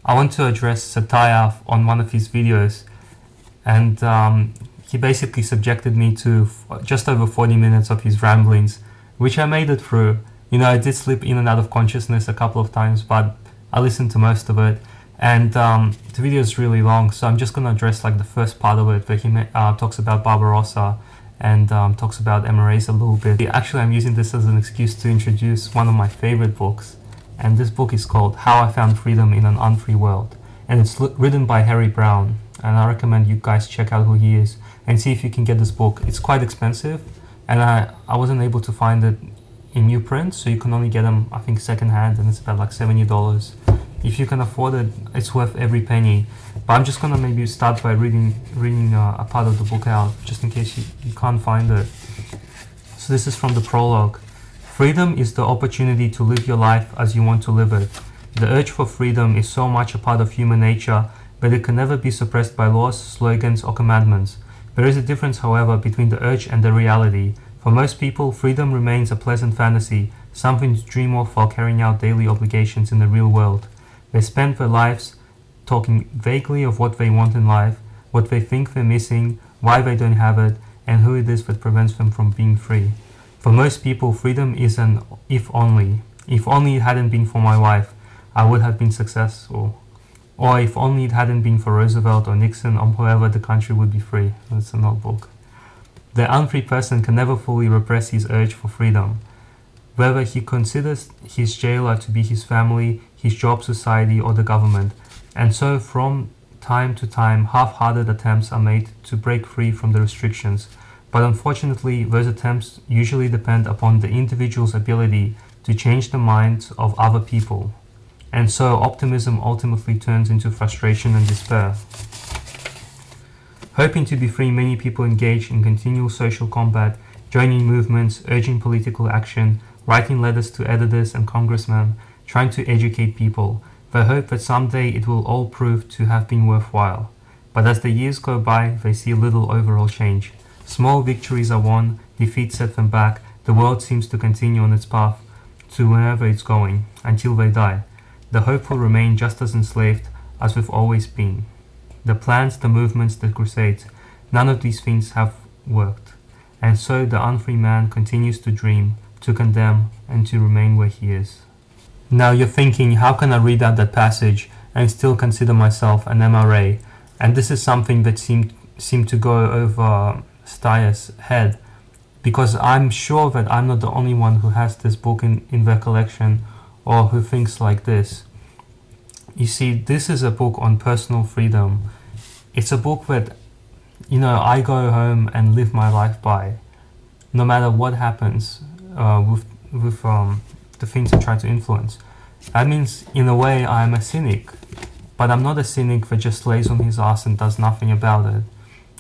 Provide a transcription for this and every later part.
I want to address satire on one of his videos, and he basically subjected me to just over 40 minutes of his ramblings, which I made it through. I did slip in and out of consciousness a couple of times, but I listened to most of it. And the video is really long, so I'm just going to address like the first part of it, where he talks about Barbarossa and talks about MRAs a little bit. Actually, I'm using this as an excuse to introduce one of my favorite books, and this book is called How I Found Freedom in an Unfree World, and it's written by Harry Browne, and I recommend you guys check out who he is and see if you can get this book. It's quite expensive, and I wasn't able to find it in new print, so you can only get them, I think, secondhand, and it's about like $70. If you can afford it, it's worth every penny. But I'm just gonna maybe start by reading a part of the book out, just in case you can't find it. So this is from the prologue. Freedom is the opportunity to live your life as you want to live it. The urge for freedom is so much a part of human nature, but it can never be suppressed by laws, slogans, or commandments. There is a difference, however, between the urge and the reality. For most people, freedom remains a pleasant fantasy, something to dream of while carrying out daily obligations in the real world. They spend their lives talking vaguely of what they want in life, what they think they're missing, why they don't have it, and who it is that prevents them from being free. For most people, freedom is an if only. If only it hadn't been for my wife, I would have been successful. Or if only it hadn't been for Roosevelt or Nixon or whoever, the country would be free. That's an old book. The unfree person can never fully repress his urge for freedom. Whether he considers his jailer to be his family, his job, society, or the government. And so from time to time, half-hearted attempts are made to break free from the restrictions. But unfortunately, those attempts usually depend upon the individual's ability to change the minds of other people. And so optimism ultimately turns into frustration and despair. Hoping to be free, many people engage in continual social combat, joining movements, urging political action, writing letters to editors and congressmen, trying to educate people. They hope that someday it will all prove to have been worthwhile. But as the years go by, they see little overall change. Small victories are won, defeats set them back, the world seems to continue on its path to wherever it's going, until they die. The hopeful remain just as enslaved as we've always been. The plans, the movements, the crusades, none of these things have worked. And so the unfree man continues to dream, to condemn, and to remain where he is. Now you're thinking, how can I read out that passage and still consider myself an MRA? And this is something that seemed to go over Steyer's head, because I'm sure that I'm not the only one who has this book in their collection or who thinks like this. You see, this is a book on personal freedom. It's a book that, I go home and live my life by, no matter what happens with the things I try to influence. That means, in a way, I'm a cynic, but I'm not a cynic that just lays on his ass and does nothing about it.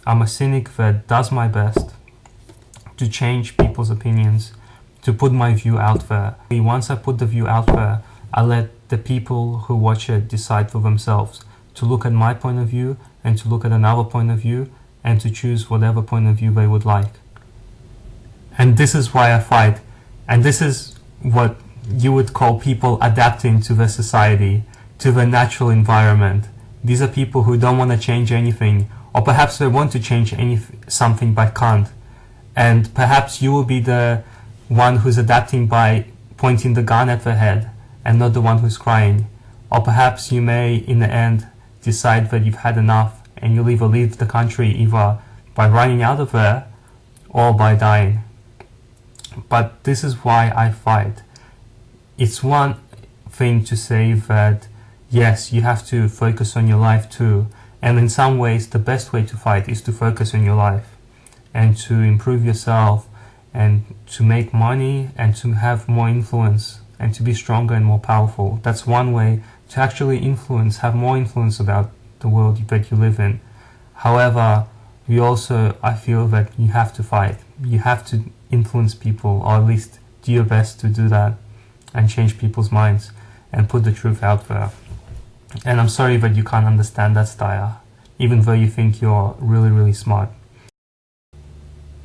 I'm a cynic that does my best to change people's opinions, to put my view out there. Once I put the view out there, I let the people who watch it decide for themselves, to look at my point of view and to look at another point of view and to choose whatever point of view they would like. And this is why I fight. And this is what you would call people adapting to the society, to the natural environment. These are people who don't want to change anything, or perhaps they want to change something but can't. And perhaps you will be the one who's adapting by pointing the gun at their head and not the one who's crying. Or perhaps you may, in the end, decide that you've had enough and you'll either leave the country either by running out of there or by dying. But this is why I fight. It's one thing to say that, yes, you have to focus on your life too. And in some ways, the best way to fight is to focus on your life and to improve yourself and to make money and to have more influence and to be stronger and more powerful. That's one way to actually influence, have more influence about the world that you live in. However, I feel that you have to fight. You have to influence people, or at least do your best to do that and change people's minds and put the truth out there. And I'm sorry that you can't understand that style, even though you think you're really, really smart.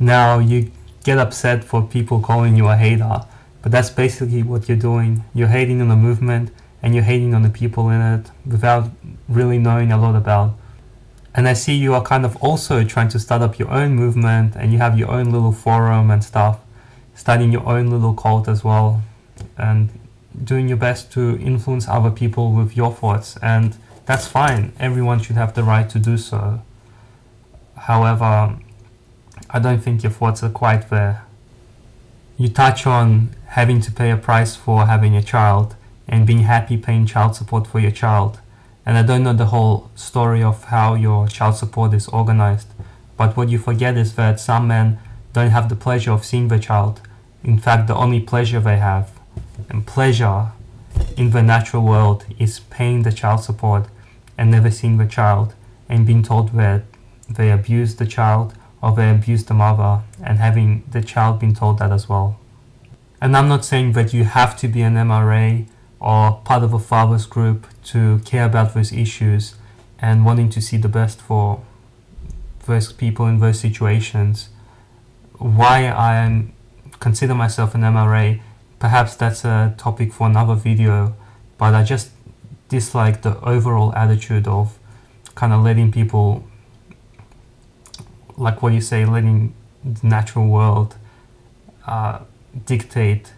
Now, you get upset for people calling you a hater, but that's basically what you're doing. You're hating on the movement, and you're hating on the people in it without really knowing a lot about. And I see you are kind of also trying to start up your own movement, and you have your own little forum and stuff, starting your own little cult as well, and doing your best to influence other people with your thoughts. And that's fine. Everyone should have the right to do so. However, I don't think your thoughts are quite there. You touch on having to pay a price for having a child and being happy paying child support for your child. And I don't know the whole story of how your child support is organized, but what you forget is that some men don't have the pleasure of seeing the child. In fact, the only pleasure they have, and pleasure in the natural world, is paying the child support and never seeing the child, and being told that they abused the child or they abused the mother, and having the child being told that as well. And I'm not saying that you have to be an MRA or part of a father's group to care about those issues and wanting to see the best for those people in those situations. Why I consider myself an MRA, perhaps that's a topic for another video, but I just dislike the overall attitude of kind of letting people, like what you say, letting the natural world dictate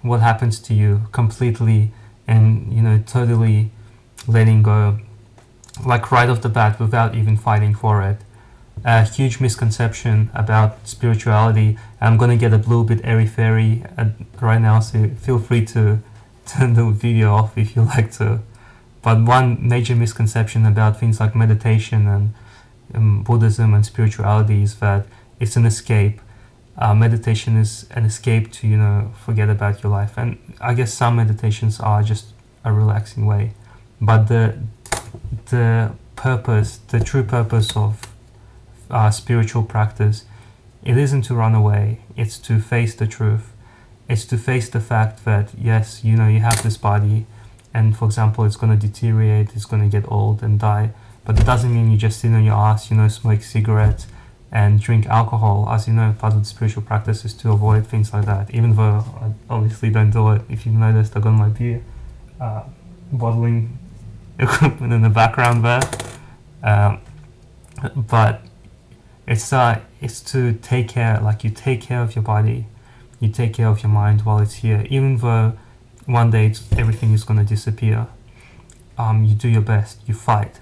what happens to you completely, and totally letting go, like right off the bat, without even fighting for it. A huge misconception about spirituality. I'm gonna get a little bit airy-fairy right now, so feel free to turn the video off if you like to. But one major misconception about things like meditation and Buddhism and spirituality is that it's an escape. Meditation is an escape to forget about your life, and I guess some meditations are just a relaxing way, but the purpose, the true purpose of spiritual practice, it isn't to run away. It's to face the truth. It's to face the fact that yes, you have this body, and for example, it's going to deteriorate, it's going to get old and die, but it doesn't mean you just sit on your ass, smoke cigarettes and drink alcohol. As you know, part of the spiritual practice is to avoid things like that, even though I obviously don't do it. If you've noticed, I got my beer bottling equipment in the background there. But it's to take care, like you take care of your body, you take care of your mind while it's here, even though one day everything is going to disappear. You do your best, you fight,